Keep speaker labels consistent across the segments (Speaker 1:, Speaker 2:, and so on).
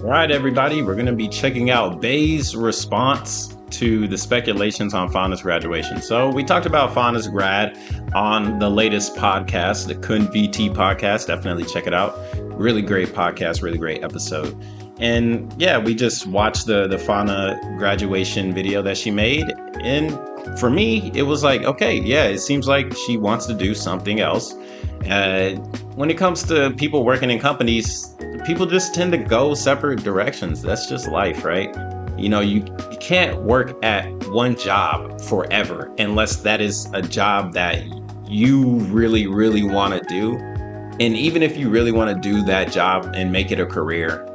Speaker 1: All right, everybody, we're going to be checking out Bay's response to the speculations on Fauna's graduation. So we talked about Fauna's grad on the latest podcast, the KhunVT podcast. Definitely check it out. Really great podcast, really great episode. And yeah, we just watched the Fauna graduation video that she made. And for me, it was like, okay, yeah, it seems like she wants to do something else. When it comes to people working in companies, people just tend to go separate directions. That's just life, right? You know, you can't work at one job forever unless that is a job that you really, really want to do. And even if you really want to do that job and make it a career,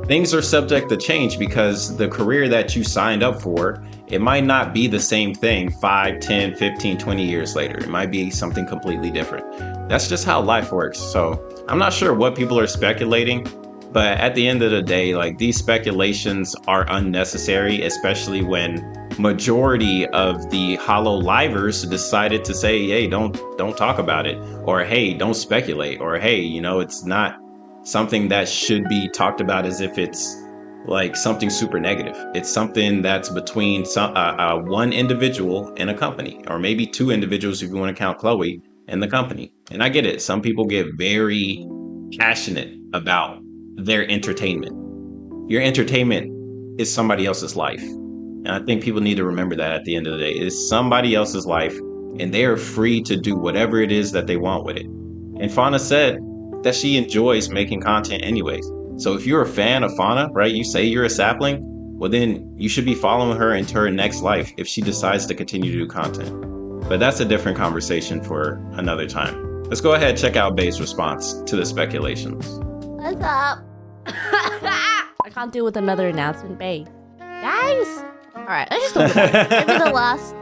Speaker 1: things are subject to change because the career that you signed up for, it might not be the same thing 5, 10, 15, 20 years later. It might be something completely different. That's just how life works. So I'm not sure what people are speculating, but at the end of the day, like, these speculations are unnecessary, especially when majority of the hololivers decided to say, hey, don't talk about it, or hey, don't speculate, or hey, you know, it's not something that should be talked about as if it's like something super negative. It's something that's between one individual and a company, or maybe two individuals if you want to count Chloe and the company. And I get it. Some people get very passionate about their entertainment. Your entertainment is somebody else's life. And I think people need to remember that at the end of the day. It's somebody else's life, and they are free to do whatever it is that they want with it. And Fauna said that she enjoys making content anyways. So if you're a fan of Fauna, right, you say you're a sapling, well then you should be following her into her next life if she decides to continue to do content. But that's a different conversation for another time. Let's go ahead and check out Bay's response to the speculations.
Speaker 2: What's up? I can't deal with another announcement, Bay. Guys! Alright, let's just talk about it. Over the last,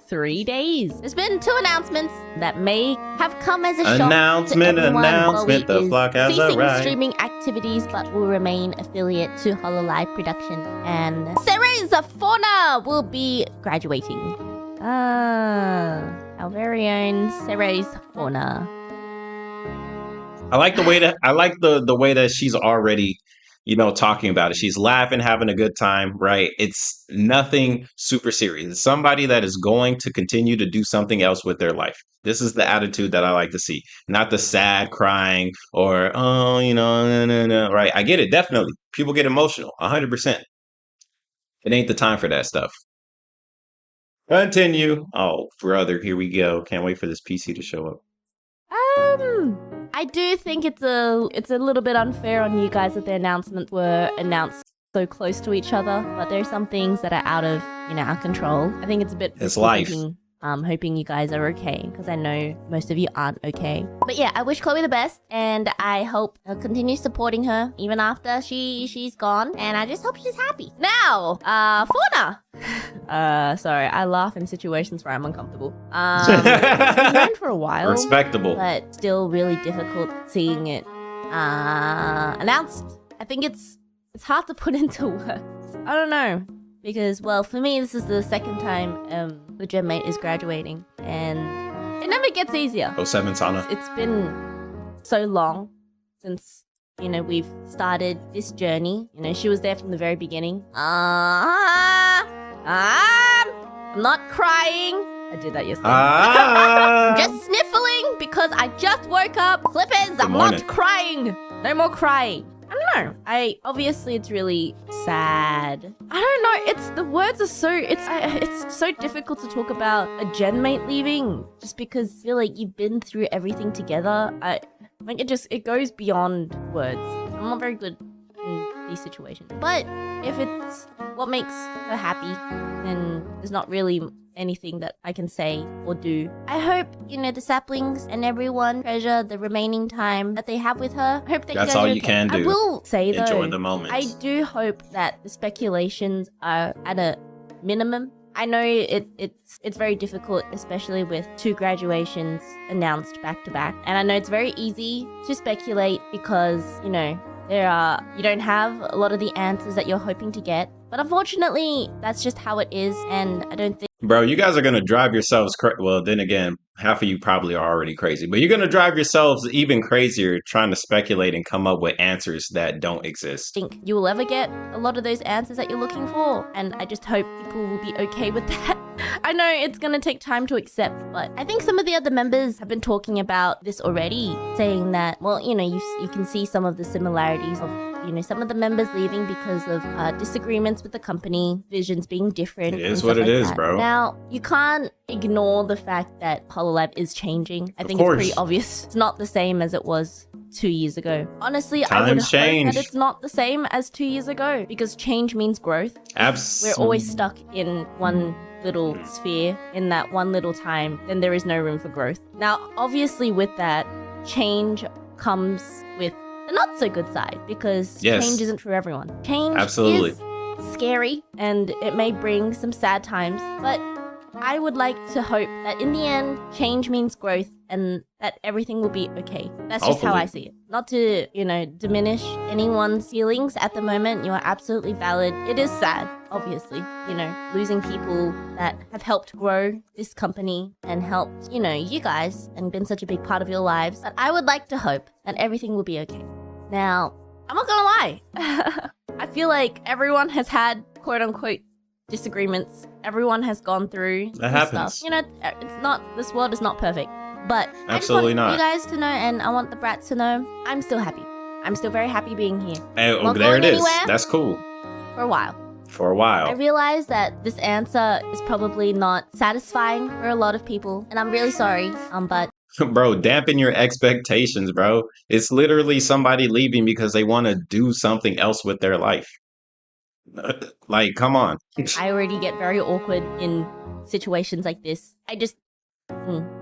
Speaker 2: 3 days, there's been 2 announcements that may have come as a shock to everyone.
Speaker 1: The flock has
Speaker 2: ceasing
Speaker 1: arrived.
Speaker 2: Streaming activities, but will remain affiliate to hololive production. And Ceres Fauna will be graduating. Our very own Ceres Fauna.
Speaker 1: I like the way that she's already, you know, talking about it. She's laughing, having a good time, right? It's nothing super serious. It's somebody that is going to continue to do something else with their life. This is the attitude that I like to see, not the sad crying or, oh, you know, no, right? I get it. Definitely. People get emotional, 100%. It ain't the time for that stuff. Continue. Oh, brother, here we go. Can't wait for this PC to show up.
Speaker 2: I do think it's a little bit unfair on you guys that the announcements were announced so close to each other, but there's some things that are out of, our control. I think it's a bit...
Speaker 1: It's life.
Speaker 2: Hoping you guys are okay, because I know most of you aren't okay. But yeah, I wish Chloe the best, and I hope I'll continue supporting her even after she's gone, and I just hope she's happy. Now, Fauna! Sorry, I laugh in situations where I'm uncomfortable. I've known for a while.
Speaker 1: Respectable.
Speaker 2: But still really difficult seeing it announced. I think it's hard to put into words. I don't know. Because, well, for me, this is the second time the gem mate is graduating, and it never gets easier.
Speaker 1: 07 Sana.
Speaker 2: It's been so long since, we've started this journey. She was there from the very beginning. I'm not crying. I did that yesterday. I'm just sniffling because I just woke up. Flippers, I'm not crying. No more crying. I don't know. Obviously it's really sad. I don't know. It's so difficult to talk about a gen mate leaving just because I feel like you've been through everything together. It goes beyond words. I'm not very good in these situations. But if it's what makes her happy, then there's not really anything that I can say or do. I hope, the saplings and everyone treasure the remaining time that they have with her. I hope that
Speaker 1: that's all you can do.
Speaker 2: I will say though,
Speaker 1: enjoy the moment.
Speaker 2: I do hope that the speculations are at a minimum. I know it's very difficult, especially with 2 graduations announced back to back. And I know it's very easy to speculate because, you don't have a lot of the answers that you're hoping to get. But unfortunately, that's just how it is, and I don't think
Speaker 1: Bro, you guys are going to drive yourselves well, then again, half of you probably are already crazy, but you're going to drive yourselves even crazier trying to speculate and come up with answers that don't exist.
Speaker 2: Think you will ever get a lot of those answers that you're looking for, and I just hope people will be okay with that. I know it's gonna take time to accept, but I think some of the other members have been talking about this already, saying that, well, you know, you can see some of the similarities of, you know, some of the members leaving because of disagreements with the company, visions being different.
Speaker 1: It is what it is, bro.
Speaker 2: Now, you can't ignore the fact that hololive is changing. I think it's pretty obvious. It's not the same as it was 2 years ago. Honestly, I would hope that it's not the same as 2 years ago, because change means growth.
Speaker 1: Absolutely.
Speaker 2: We're always stuck in one little sphere, in that one little time, then there is no room for growth. Now, obviously with that, change comes with the not so good side, because change isn't for everyone. Change is scary, and it may bring some sad times, but I would like to hope that in the end, change means growth and that everything will be okay. That's just how I see it. Not to, you know, diminish anyone's feelings at the moment. You are absolutely valid. It is sad, obviously, you know, losing people that have helped grow this company and helped, you know, you guys and been such a big part of your lives. But I would like to hope that everything will be okay. Now, I'm not gonna lie. I feel like everyone has had, quote unquote, disagreements. Everyone has gone through
Speaker 1: that happens.
Speaker 2: Stuff. You know, it's not, this world is not perfect, but
Speaker 1: absolutely
Speaker 2: I just want you guys to know, and I want the brats to know, I'm still happy. I'm still very happy being here.
Speaker 1: Hey, there it is. That's cool.
Speaker 2: For a while.
Speaker 1: For a while.
Speaker 2: I realize that this answer is probably not satisfying for a lot of people, and I'm really sorry, but
Speaker 1: bro, dampen your expectations, bro. It's literally somebody leaving because they want to do something else with their life. Like, come on.
Speaker 2: I already get very awkward in situations like this. I just, I'm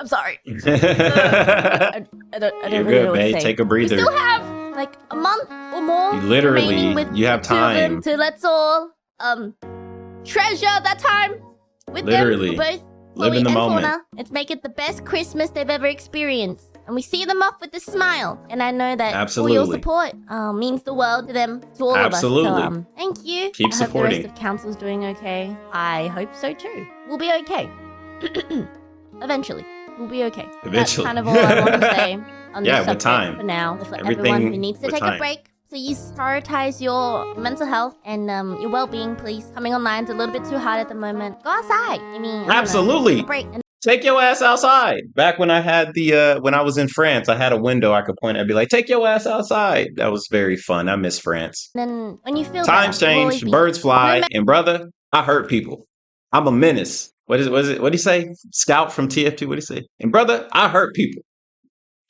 Speaker 2: sorry. I don't
Speaker 1: You're
Speaker 2: really
Speaker 1: good,
Speaker 2: know what to
Speaker 1: babe.
Speaker 2: say.
Speaker 1: Take a breather.
Speaker 2: We still have like a month or more.
Speaker 1: You have time
Speaker 2: to let's all treasure that time with them. We're both
Speaker 1: live in the moment.
Speaker 2: Fauna. Let's make it the best Christmas they've ever experienced. And we see them off with a smile. And I know that all your support means the world to them, to all of us. So, thank you.
Speaker 1: Keep supporting.
Speaker 2: I hope the rest of council's doing okay. I hope so too. We'll be okay. Eventually. We'll be okay.
Speaker 1: Eventually.
Speaker 2: That's kind of all I want to say on this subject
Speaker 1: time.
Speaker 2: for now. For everyone who needs to take a break, please prioritize your mental health and your well-being, please. Coming online's a little bit too hard at the moment. Go outside. I mean,
Speaker 1: absolutely.
Speaker 2: Take a break.
Speaker 1: Take your ass outside. Back when I had when I was in France, I had a window I could point at and be like, take your ass outside. That was very fun. I miss France.
Speaker 2: Then when you feel
Speaker 1: times change, birds fly, and brother, I hurt people. I'm a menace. What do you say? Scout from TF2, what do you say? And brother, I hurt people.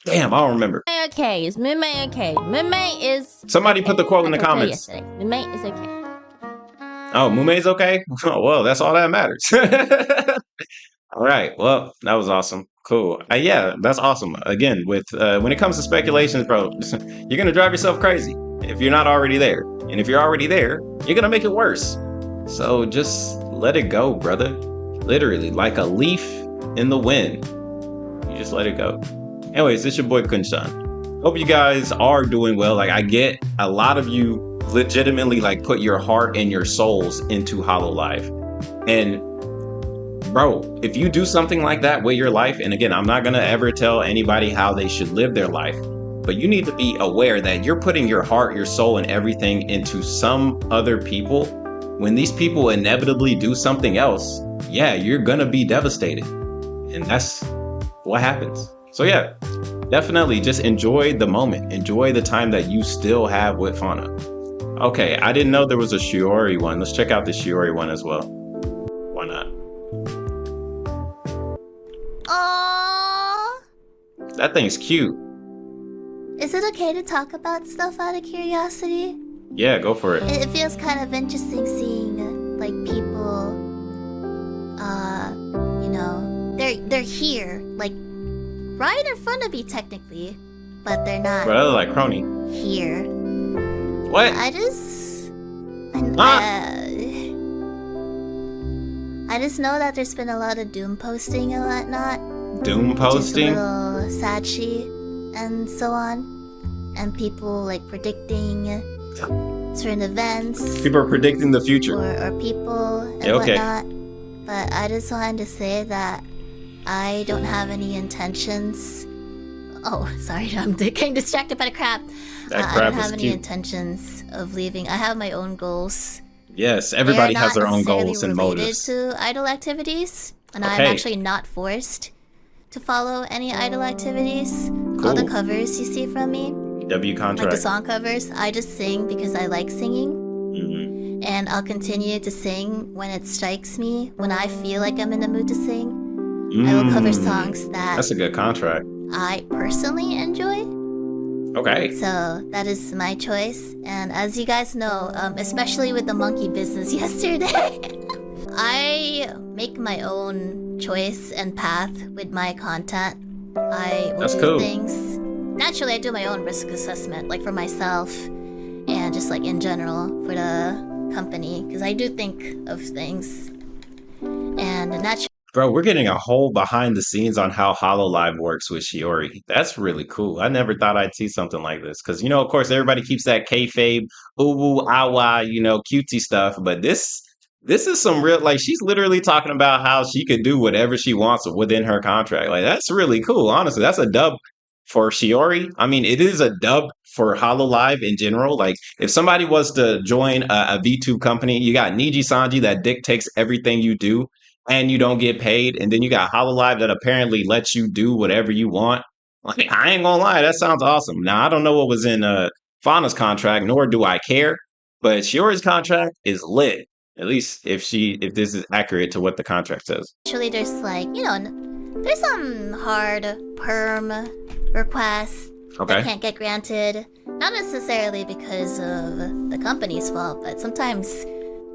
Speaker 1: Damn, I don't remember.
Speaker 2: Okay, is Moonmei okay? Moonmei is...
Speaker 1: Somebody put the quote in the comments.
Speaker 2: Moonmei is okay.
Speaker 1: Oh, Moonmei's okay? Oh, well, that's all that matters. All right. Well, that was awesome. Cool. Yeah, that's awesome. Again, with when it comes to speculations, bro, you're going to drive yourself crazy if you're not already there. And if you're already there, you're going to make it worse. So just let it go, brother. Literally, like a leaf in the wind. You just let it go. Anyways, it's your boy KhunShawn. Hope you guys are doing well. Like, I get a lot of you legitimately like put your heart and your souls into hololive. And bro, if you do something like that with your life, and again, I'm not going to ever tell anybody how they should live their life, but you need to be aware that you're putting your heart, your soul, and everything into some other people. When these people inevitably do something else, yeah, you're going to be devastated. And that's what happens. So yeah, definitely just enjoy the moment. Enjoy the time that you still have with Fauna. Okay, I didn't know there was a Shiori one. Let's check out the Shiori one as well. Why not?
Speaker 3: Aww.
Speaker 1: That thing's cute.
Speaker 3: Is it okay to talk about stuff out of curiosity?
Speaker 1: Yeah, go for it.
Speaker 3: It feels kind of interesting seeing, like, people, you know, they're here, like, right in front of you technically, but they're not.
Speaker 1: Bro, like crony.
Speaker 3: Here.
Speaker 1: What?
Speaker 3: I just know that there's been a lot of doom posting and whatnot.
Speaker 1: Doom posting?
Speaker 3: Just a little satchy and so on. And people like predicting certain events
Speaker 1: People are predicting the future.
Speaker 3: or people and whatnot. But I just wanted to say that I don't have any intentions. Oh, sorry, I'm getting distracted by the crap.
Speaker 1: That
Speaker 3: I
Speaker 1: crap
Speaker 3: don't
Speaker 1: is
Speaker 3: have any
Speaker 1: cute.
Speaker 3: intentions of leaving. I have my own goals.
Speaker 1: Yes, everybody
Speaker 3: They are
Speaker 1: has their
Speaker 3: not
Speaker 1: own
Speaker 3: necessarily
Speaker 1: goals and
Speaker 3: related
Speaker 1: motives.
Speaker 3: to idle activities, and I'm
Speaker 1: Okay.
Speaker 3: actually not forced to follow any idle activities. All the
Speaker 1: Cool.
Speaker 3: covers you see from me,
Speaker 1: W
Speaker 3: like the
Speaker 1: contract.
Speaker 3: song covers, I just sing because I like singing.
Speaker 1: Mhm.
Speaker 3: And I'll continue to sing when it strikes me, when I feel like I'm in the mood to sing. I will cover songs that
Speaker 1: That's a good contract.
Speaker 3: I personally enjoy.
Speaker 1: Okay.
Speaker 3: So that is my choice. And as you guys know, especially with the monkey business yesterday, I make my own choice and path with my content. I will
Speaker 1: That's
Speaker 3: do
Speaker 1: cool.
Speaker 3: things. Naturally, I do my own risk assessment, like for myself and just like in general for the company, because I do think of things. And naturally,
Speaker 1: Bro, we're getting a whole behind the scenes on how hololive works with Shiori. That's really cool. I never thought I'd see something like this. Because, of course, everybody keeps that kayfabe, ooh, woo, ah, wah, cutesy stuff. But this is some real, like, she's literally talking about how she could do whatever she wants within her contract. Like, that's really cool. Honestly, that's a dub for Shiori. I mean, it is a dub for hololive in general. Like, if somebody was to join a VTube company, you got Niji Sanji that dictates everything you do and you don't get paid. And then you got hololive that apparently lets you do whatever you want. Like, I ain't gonna lie, that sounds awesome. Now, I don't know what was in Fauna's contract, nor do I care, but Shiori's contract is lit. At least if this is accurate to what the contract says.
Speaker 3: there's like, there's some hard perm requests that
Speaker 1: Okay.
Speaker 3: can't get granted. Not necessarily because of the company's fault, but sometimes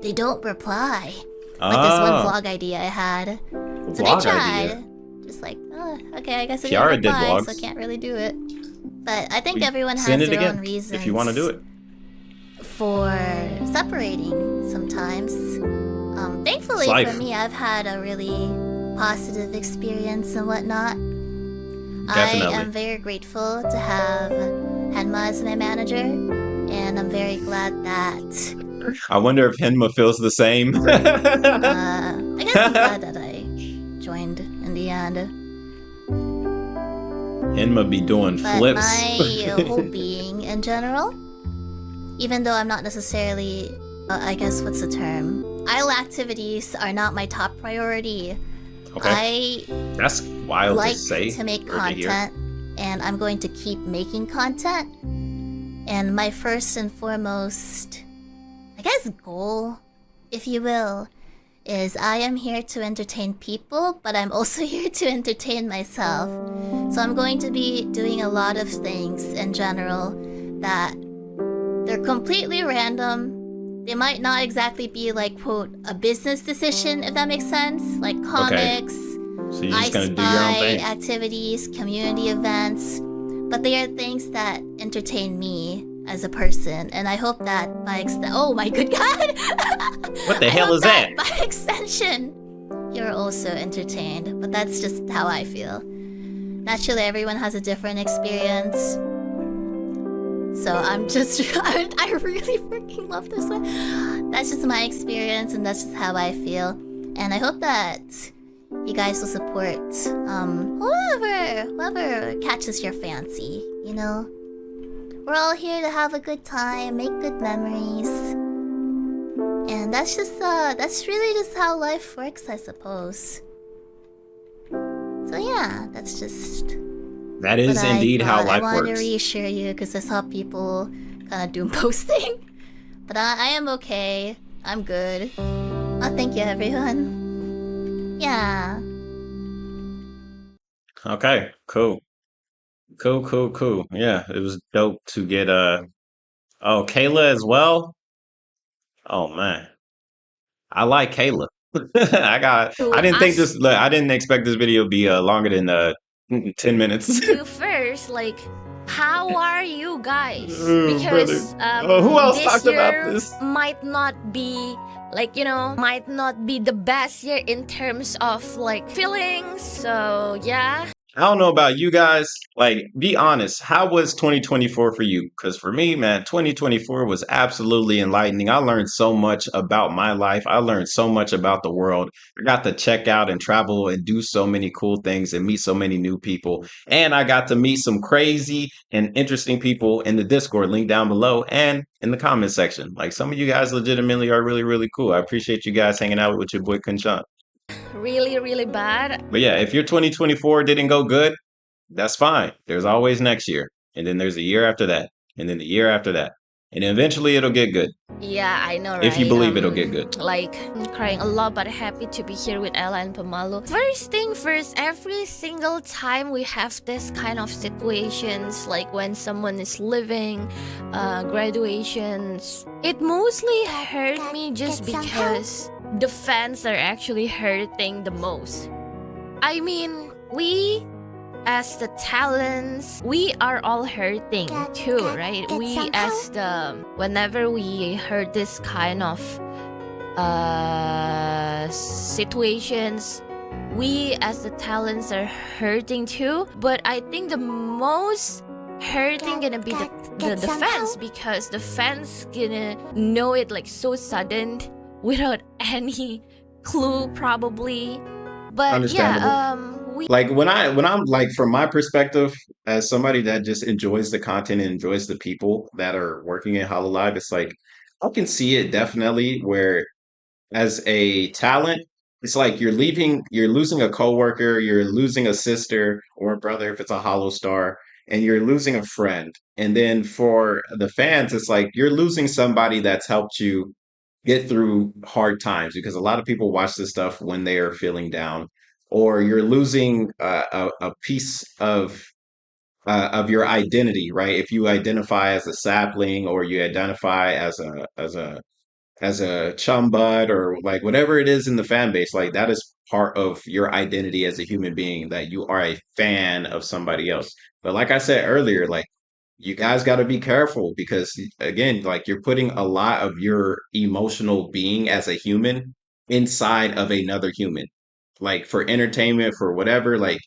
Speaker 3: they don't reply. Like this one vlog idea I had. So they
Speaker 1: Vlog
Speaker 3: tried.
Speaker 1: idea.
Speaker 3: Just like, oh, okay, I guess I
Speaker 1: Kiara
Speaker 3: didn't
Speaker 1: did
Speaker 3: reply,
Speaker 1: vlogs.
Speaker 3: so I can't really do it. But I think
Speaker 1: We
Speaker 3: everyone has
Speaker 1: send it
Speaker 3: their
Speaker 1: again
Speaker 3: own reasons
Speaker 1: if you want to do it.
Speaker 3: for separating sometimes. Thankfully
Speaker 1: It's life.
Speaker 3: for me, I've had a really positive experience and whatnot.
Speaker 1: Definitely.
Speaker 3: I am very grateful to have Henma as my manager, and I'm very glad that
Speaker 1: I wonder if Henma feels the same.
Speaker 3: I guess I'm glad that I joined in the end.
Speaker 1: Henma be doing
Speaker 3: But
Speaker 1: flips.
Speaker 3: my whole being in general, even though I'm not necessarily, I guess what's the term? Idle activities are not my top priority.
Speaker 1: Okay.
Speaker 3: I
Speaker 1: That's wild
Speaker 3: like
Speaker 1: to say.
Speaker 3: to make
Speaker 1: or to hear.
Speaker 3: content, and I'm going to keep making content. And my first and foremost, I guess, goal, if you will, is I am here to entertain people, but I'm also here to entertain myself. So I'm going to be doing a lot of things in general that they're completely random. They might not exactly be like, quote, a business decision, if that makes sense. Like comics,
Speaker 1: So you're
Speaker 3: I
Speaker 1: just gonna do your own
Speaker 3: Spy
Speaker 1: thing.
Speaker 3: activities, community events. But they are things that entertain me as a person. And I hope that by oh my good god!
Speaker 1: What the
Speaker 3: I
Speaker 1: hell
Speaker 3: hope
Speaker 1: is that?
Speaker 3: By extension, you're also entertained. But that's just how I feel. Naturally, everyone has a different experience. So I'm just, I really freaking love this one. That's just my experience, and that's just how I feel. And I hope that you guys will support whoever catches your fancy. We're all here to have a good time, make good memories, and that's really just how life works, I suppose. So yeah, that's just.
Speaker 1: That is
Speaker 3: But
Speaker 1: indeed how life
Speaker 3: I wanted
Speaker 1: works.
Speaker 3: to reassure you because I saw people kind of doom posting. But I am okay. I'm good. Oh, thank you, everyone. Yeah.
Speaker 1: Okay, cool. Cool. Yeah, it was dope to get Kaela as well. Oh man. I like Kaela. I didn't think this I didn't expect this video to be longer than 10 minutes.
Speaker 2: You first, like, how are you guys?
Speaker 1: Oh,
Speaker 2: Because
Speaker 1: who else
Speaker 2: this
Speaker 1: talked
Speaker 2: year
Speaker 1: about this?
Speaker 2: might not be might not be the best year in terms of like feelings. So yeah.
Speaker 1: I don't know about you guys. Like, be honest. How was 2024 for you? Because for me, man, 2024 was absolutely enlightening. I learned so much about my life. I learned so much about the world. I got to check out and travel and do so many cool things and meet so many new people. And I got to meet some crazy and interesting people in the Discord link down below and in the comment section. Like, some of you guys legitimately are really, really cool. I appreciate you guys hanging out with your boy KhunShawn.
Speaker 2: Really, really bad.
Speaker 1: But yeah, if your 2024 didn't go good, that's fine. There's always next year. And then there's a year after that. And then the year after that. And eventually it'll get good.
Speaker 2: Yeah, I know, right?
Speaker 1: If you believe it'll get good.
Speaker 2: Like, I'm crying a lot, but happy to be here with Ella and Pamalo. First thing first, every single time we have this kind of situations, like when someone is leaving, graduations, it mostly hurt me just because the fans are actually hurting the most. I mean, we as the talents, we are all hurting too, right? We as the, whenever we heard this kind of situations, we as the talents are hurting too. But I think the most hurting gonna be the fans, because the fans gonna know it like so sudden without any clue probably. But yeah,
Speaker 1: like when I'm like, from my perspective as somebody that just enjoys the content and enjoys the people that are working in hololive, it's like I can see it definitely where as a talent, it's like you're losing a coworker, you're losing a sister or a brother if it's a hollow star, and you're losing a friend. And then for the fans, it's like you're losing somebody that's helped you get through hard times, because a lot of people watch this stuff when they are feeling down, or you're losing a piece of your identity, right? If you identify as a sapling, or you identify as a chum bud, or like whatever it is in the fan base, like that is part of your identity as a human being, that you are a fan of somebody else. But like I said earlier, like you guys got to be careful, because again, like you're putting a lot of your emotional being as a human inside of another human, like for entertainment, for whatever. Like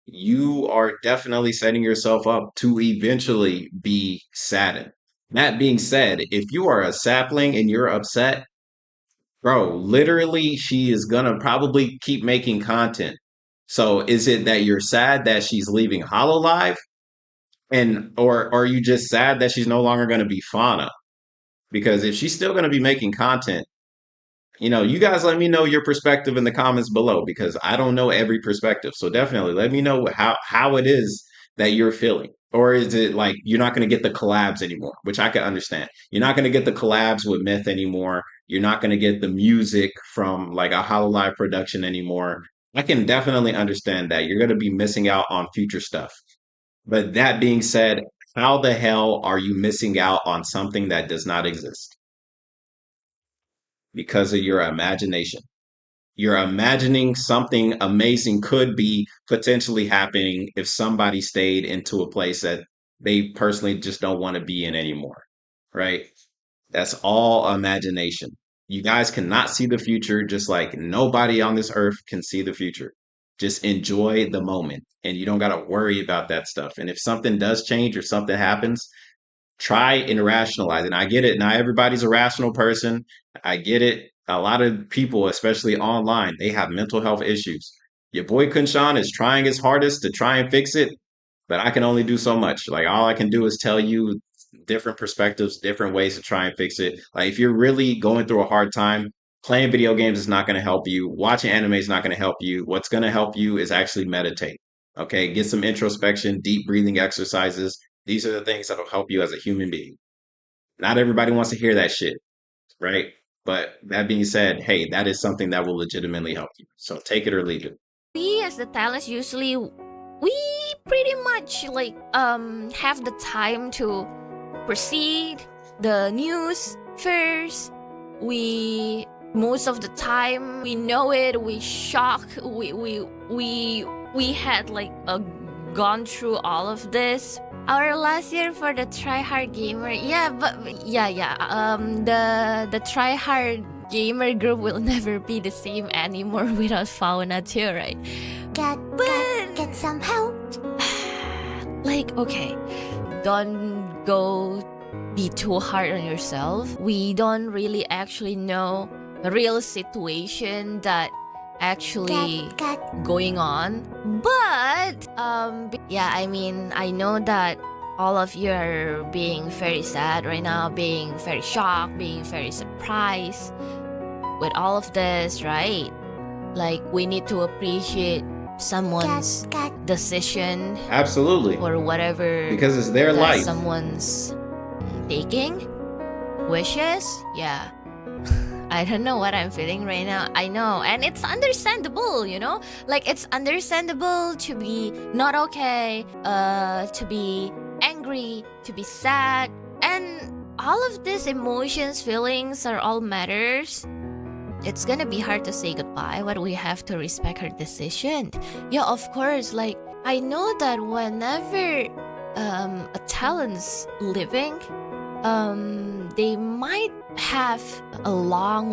Speaker 1: you are definitely setting yourself up to eventually be saddened. That being said, if you are a sapling and you're upset, bro, literally she is gonna probably keep making content. So is it that you're sad that she's leaving hololive, and or are you just sad that she's no longer going to be Fauna? Because if she's still going to be making content, you guys let me know your perspective in the comments below, because I don't know every perspective. So definitely let me know how it is that you're feeling. Or is it like you're not going to get the collabs anymore, which I can understand. You're not going to get the collabs with Myth anymore. You're not going to get the music from like a Hololive production anymore. I can definitely understand that. You're going to be missing out on future stuff. But that being said, how the hell are you missing out on something that does not exist? Because of your imagination. You're imagining something amazing could be potentially happening if somebody stayed into a place that they personally just don't want to be in anymore, right? That's all imagination. You guys cannot see the future, just like nobody on this earth can see the future. Just enjoy the moment, and you don't got to worry about that stuff. And if something does change or something happens, try and rationalize it. And I get it. Not everybody's a rational person. I get it. A lot of people, especially online, they have mental health issues. Your boy KhunShawn is trying his hardest to try and fix it, but I can only do so much. Like all I can do is tell you different perspectives, different ways to try and fix it. Like if you're really going through a hard time, playing video games is not going to help you. Watching anime is not going to help you. What's going to help you is actually meditate. Okay, get some introspection, deep breathing exercises. These are the things that'll help you as a human being. Not everybody wants to hear that shit, right? But that being said, hey, that is something that will legitimately help you. So take it or leave it.
Speaker 2: We as the talents usually, we pretty much like have the time to proceed the news first. We most of the time we know it, we shock, we had like gone through all of this. Our last year for the tryhard gamer, the tryhard gamer group will never be the same anymore without Fauna too, right? But
Speaker 3: get some help?
Speaker 4: Like, okay, don't go be too hard on yourself. We don't really actually know the real situation that actually going on. But yeah, I mean, I know that all of you are being very sad right now, being very shocked, being very surprised with all of this, right? Like, we need to appreciate someone's decision
Speaker 1: Absolutely.
Speaker 4: or whatever,
Speaker 1: Because it's their
Speaker 4: that
Speaker 1: life.
Speaker 4: someone's taking wishes. Yeah. I don't know what I'm feeling right now. I know, and it's understandable, you know? Like, it's understandable to be not okay, to be angry, to be sad, and all of these emotions, feelings are all matters. It's gonna be hard to say goodbye, but we have to respect her decision. Yeah, of course. Like, I know that whenever a talent's living, they might have a long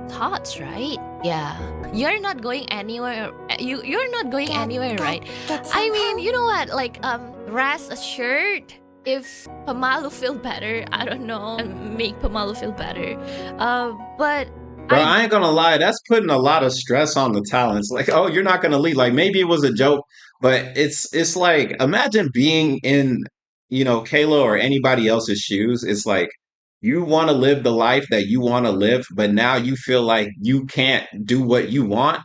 Speaker 4: thoughts, right? Yeah, you're not going anywhere. You're not going anywhere, right? I mean, you know what? Like, rest assured, if Pamalu feel better, I don't know, make Pamalu feel better. But
Speaker 1: Bro, I ain't gonna lie, that's putting a lot of stress on the talents. Like, oh, you're not gonna leave. Like, maybe it was a joke, but it's like, imagine being in, Kayla or anybody else's shoes. It's like you want to live the life that you want to live, but now you feel like you can't do what you want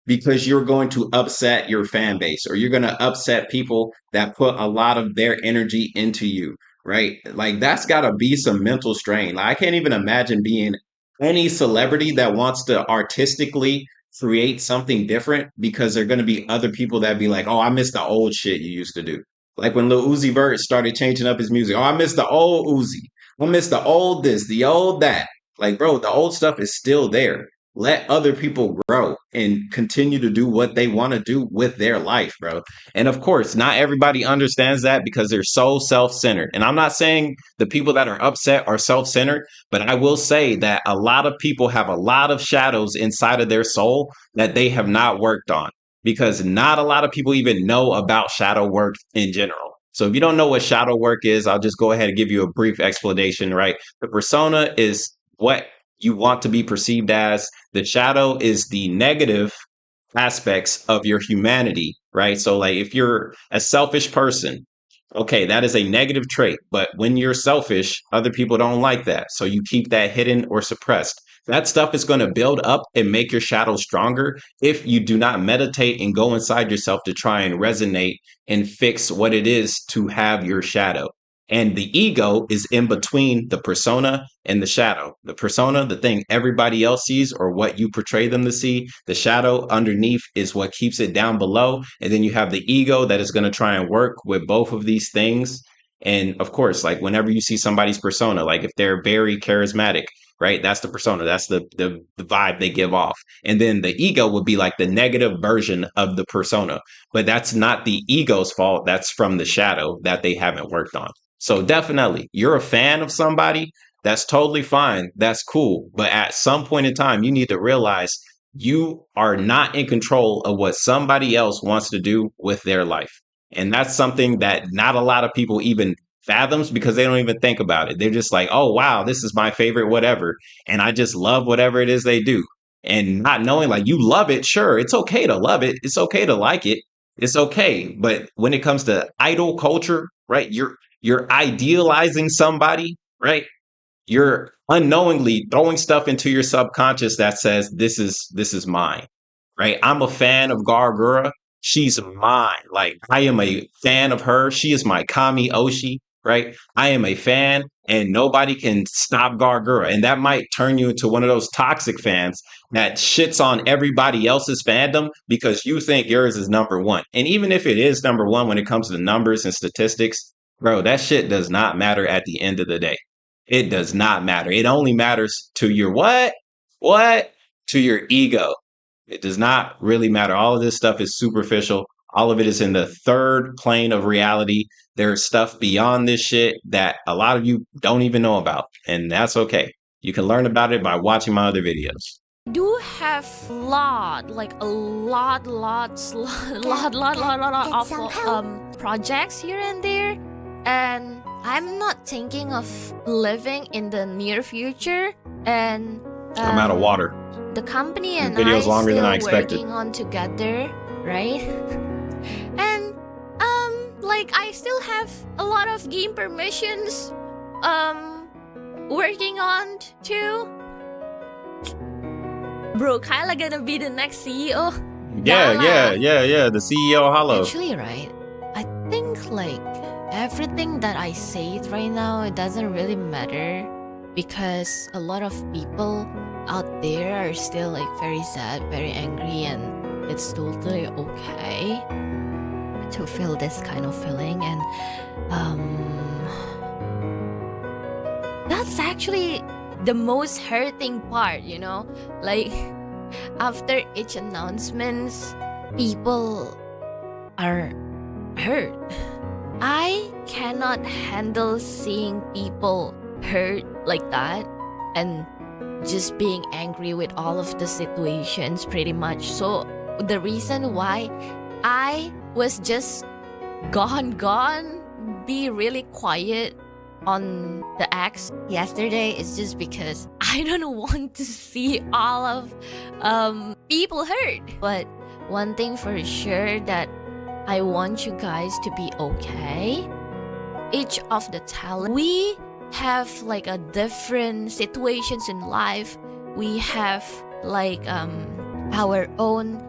Speaker 1: because you're going to upset your fan base or you're gonna upset people that put a lot of their energy into you, right? Like, that's gotta be some mental strain. Like, I can't even imagine being any celebrity that wants to artistically create something different because there are going to be other people that be like, oh, I miss the old shit you used to do. Like when Lil Uzi Vert started changing up his music. Oh, I miss the old Uzi. I miss the old this, the old that. Like, bro, the old stuff is still there. Let other people grow and continue to do what they want to do with their life, bro. And of course, not everybody understands that because they're so self-centered. And I'm not saying the people that are upset are self-centered, but I will say that a lot of people have a lot of shadows inside of their soul that they have not worked on because not a lot of people even know about shadow work in general. So if you don't know what shadow work is, I'll just go ahead and give you a brief explanation, right? The persona is what you want to be perceived as. The shadow is the negative aspects of your humanity, right? So like if you're a selfish person, okay, that is a negative trait. But when you're selfish, other people don't like that. So you keep that hidden or suppressed. That stuff is going to build up and make your shadow stronger if you do not meditate and go inside yourself to try and resonate and fix what it is to have your shadow. And the ego is in between the persona and the shadow. The persona, the thing everybody else sees or what you portray them to see. The shadow underneath is what keeps it down below. And then you have the ego that is going to try and work with both of these things. And of course, like whenever you see somebody's persona, like if they're very charismatic, right? That's the persona. That's the vibe they give off. And then the ego would be like the negative version of the persona. But that's not the ego's fault. That's from the shadow that they haven't worked on. So definitely, you're a fan of somebody, that's totally fine. That's cool. But at some point in time, you need to realize you are not in control of what somebody else wants to do with their life. And that's something that not a lot of people even fathoms because they don't even think about it. They're just like, oh, wow, this is my favorite, whatever. And I just love whatever it is they do. And not knowing like you love it, sure, it's okay to love it. It's okay to like it. It's okay. But when it comes to idol culture, right, you're idealizing somebody, right? You're unknowingly throwing stuff into your subconscious that says this is mine, right? I'm a fan of Gargura. She's mine. Like I am a fan of her. She is my Kami Oshi, right? I am a fan and nobody can stop Gargura. And that might turn you into one of those toxic fans that shits on everybody else's fandom because you think yours is number one. And even if it is number one when it comes to numbers and statistics, bro, that shit does not matter at the end of the day. It does not matter. It only matters to your what? What? To your ego. It does not really matter. All of this stuff is superficial. All of it is in the third plane of reality. There's stuff beyond this shit that a lot of you don't even know about. And that's okay. You can learn about it by watching my other videos.
Speaker 4: do have like a lot of projects here and there, and I'm not thinking of living in the near future. And
Speaker 1: I'm out of water.
Speaker 4: the company
Speaker 1: The
Speaker 4: and
Speaker 1: video's
Speaker 4: I
Speaker 1: longer than I
Speaker 4: still
Speaker 1: expected.
Speaker 4: working on together, right? And like I still have a lot of game permissions working on too. Bro, Kaela gonna be the next CEO.
Speaker 1: Yeah,
Speaker 4: Dala.
Speaker 1: yeah. The CEO Hollow.
Speaker 4: Actually, right, I think like everything that I say right now, it doesn't really matter, because a lot of people out there are still like very sad, very angry, and it's totally okay to feel this kind of feeling. And that's actually the most hurting part, you know? Like, after each announcements, people are hurt. I cannot handle seeing people hurt like that and just being angry with all of the situations pretty much. So the reason why I was just gone, be really quiet on the X yesterday is just because I don't want to see all of people hurt. But one thing for sure that I want you guys to be okay. Each of the talent, we have like a different situations in life. We have like our own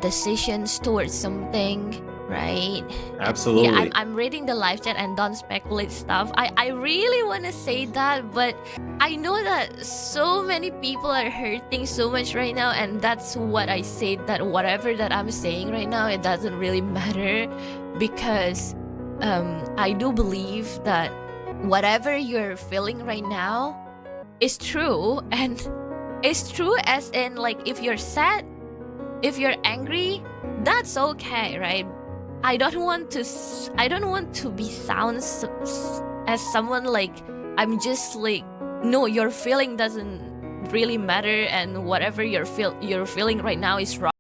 Speaker 4: decisions towards something, right?
Speaker 1: Absolutely.
Speaker 4: Yeah, I'm reading the live chat and don't speculate stuff. I really want to say that, but I know that so many people are hurting so much right now, and that's what I say, that whatever that I'm saying right now, it doesn't really matter, because I do believe that whatever you're feeling right now is true, and it's true as in like if you're sad, if you're angry, that's okay, right? I don't want to be sound as someone like I'm just like, no, your feeling doesn't really matter, and whatever you're feeling right now is wrong.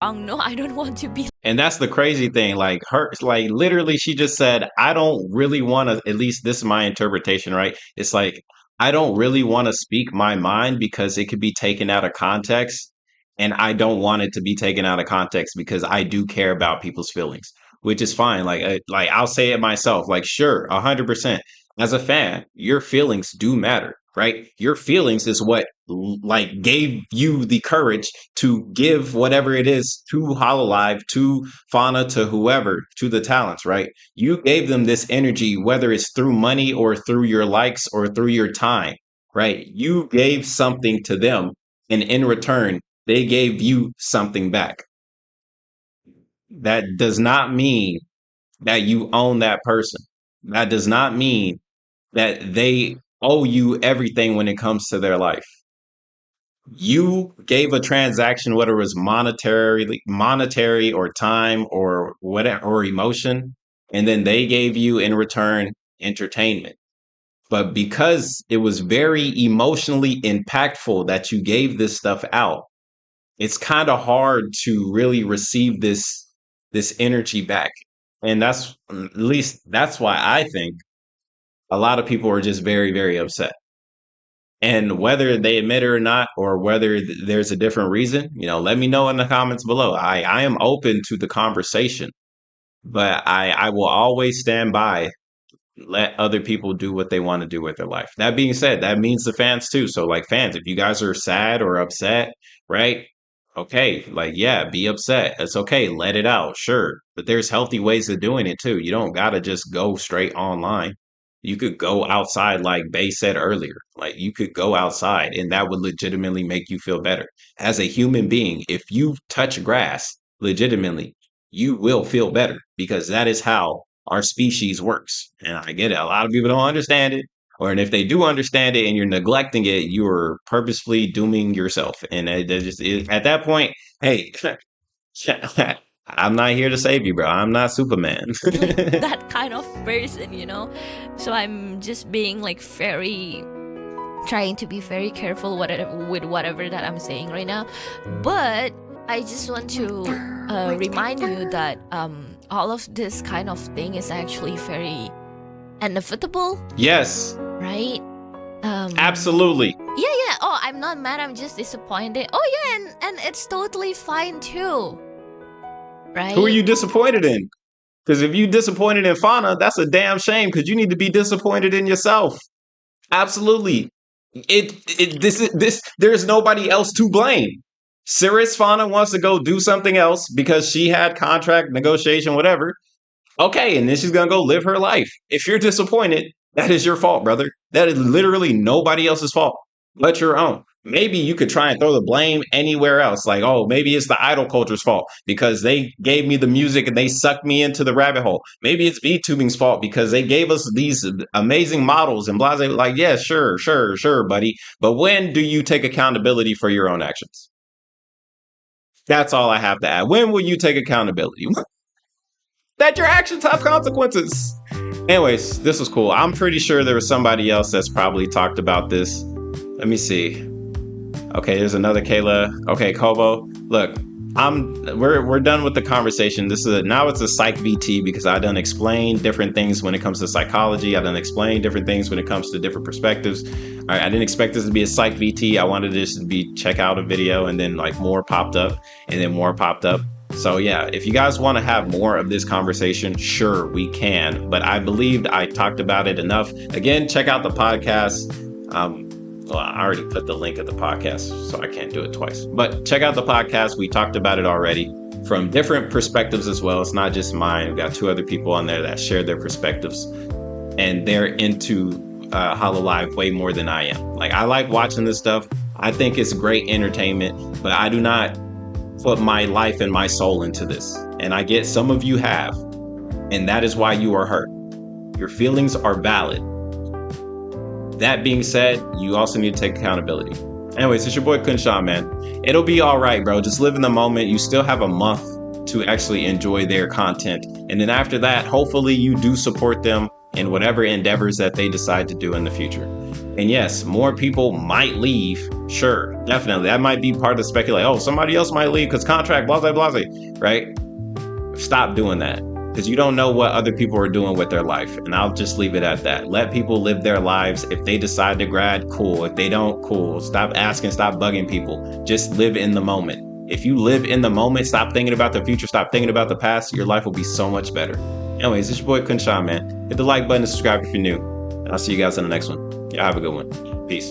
Speaker 4: No, I don't want to be.
Speaker 1: And that's the crazy thing. Like literally, she just said, I don't really want to, at least this is my interpretation, right? It's like, I don't really want to speak my mind because it could be taken out of context. And I don't want it to be taken out of context because I do care about people's feelings, which is fine. Like I'll say it myself, like, sure, 100%. As a fan, your feelings do matter, right? Your feelings is what like gave you the courage to give whatever it is to hololive, to fauna, to whoever, to the talents, right? You gave them this energy, whether it's through money or through your likes or through your time, right? You gave something to them, and in return they gave you something back. That does not mean that you own that person. That does not mean that they owe you everything when it comes to their life. You gave a transaction, whether it was monetary or time or whatever, or emotion, and then they gave you in return entertainment. But because it was very emotionally impactful that you gave this stuff out, it's kind of hard to really receive this energy back. And that's, at least that's why I think a lot of people are just very, very upset. And whether they admit it or not, or whether there's a different reason, let me know in the comments below. I am open to the conversation, but I will always stand by. Let other people do what they want to do with their life. That being said, that means the fans too. So like, fans, if you guys are sad or upset, right? Okay, like, yeah, be upset. It's okay. Let it out. Sure. But there's healthy ways of doing it too. You don't got to just go straight online. You could go outside, like Bay said earlier. Like, you could go outside and that would legitimately make you feel better. As a human being, if you touch grass legitimately, you will feel better, because that is how our species works. And I get it. A lot of people don't understand it. And if they do understand it and you're neglecting it, you're purposefully dooming yourself. And at that point, hey, I'm not here to save you, bro. I'm not Superman.
Speaker 4: That kind of person, So I'm just being like very trying to be very careful with whatever that I'm saying right now. But I just want to remind you that all of this kind of thing is actually very inevitable.
Speaker 1: Yes.
Speaker 4: Right?
Speaker 1: Absolutely.
Speaker 4: Yeah. Oh, I'm not mad. I'm just disappointed. Oh, yeah, and it's totally fine too. Right?
Speaker 1: Who are you disappointed in? Because if you disappointed in Fauna, that's a damn shame because you need to be disappointed in yourself. Absolutely. There's nobody else to blame. Ceres Fauna wants to go do something else because she had contract negotiation, whatever. Okay, and then she's gonna go live her life. If you're disappointed, that is your fault, brother. That is literally nobody else's fault but your own. Maybe you could try and throw the blame anywhere else. Like, oh, maybe it's the idol culture's fault because they gave me the music and they sucked me into the rabbit hole. Maybe it's VTubing's fault because they gave us these amazing models and blah, blah. Like, yeah, sure, buddy. But when do you take accountability for your own actions? That's all I have to add. When will you take accountability? That your actions have consequences. Anyways, this was cool. I'm pretty sure there was somebody else that's probably talked about this. Let me see. Okay, there's another Kaela. Okay, Kobo. Look, we're done with the conversation. Now it's a PsychVT because I done explain different things when it comes to psychology. I done explain different things when it comes to different perspectives. All right, I didn't expect this to be a PsychVT. I wanted this to be check out a video and then like more popped up and then more popped up. So yeah, if you guys want to have more of this conversation, sure, we can. But I believed I talked about it enough. Again, check out the podcast. Well, I already put the link of the podcast, so I can't do it twice. But check out the podcast. We talked about it already from different perspectives as well. It's not just mine. We've got 2 other people on there that share their perspectives. And they're into hololive way more than I am. Like, I like watching this stuff. I think it's great entertainment, but I do not put my life and my soul into this. And I get some of you have. And that is why you are hurt. Your feelings are valid. That being said, you also need to take accountability. Anyways, it's your boy KhunShawn, man. It'll be all right, bro. Just live in the moment. You still have a month to actually enjoy their content. And then after that, hopefully you do support them in whatever endeavors that they decide to do in the future. And yes, more people might leave. Sure, definitely. That might be part of the speculation. Oh, somebody else might leave because contract, blah, blah, blah, right? Stop doing that. Because you don't know what other people are doing with their life. And I'll just leave it at that. Let people live their lives. If they decide to grad, cool. If they don't, cool. Stop asking, stop bugging people. Just live in the moment. If you live in the moment, stop thinking about the future, stop thinking about the past, your life will be so much better. Anyways, it's your boy KhunShawn, man. Hit the like button and subscribe if you're new. And I'll see you guys in the next one. Y'all have a good one. Peace.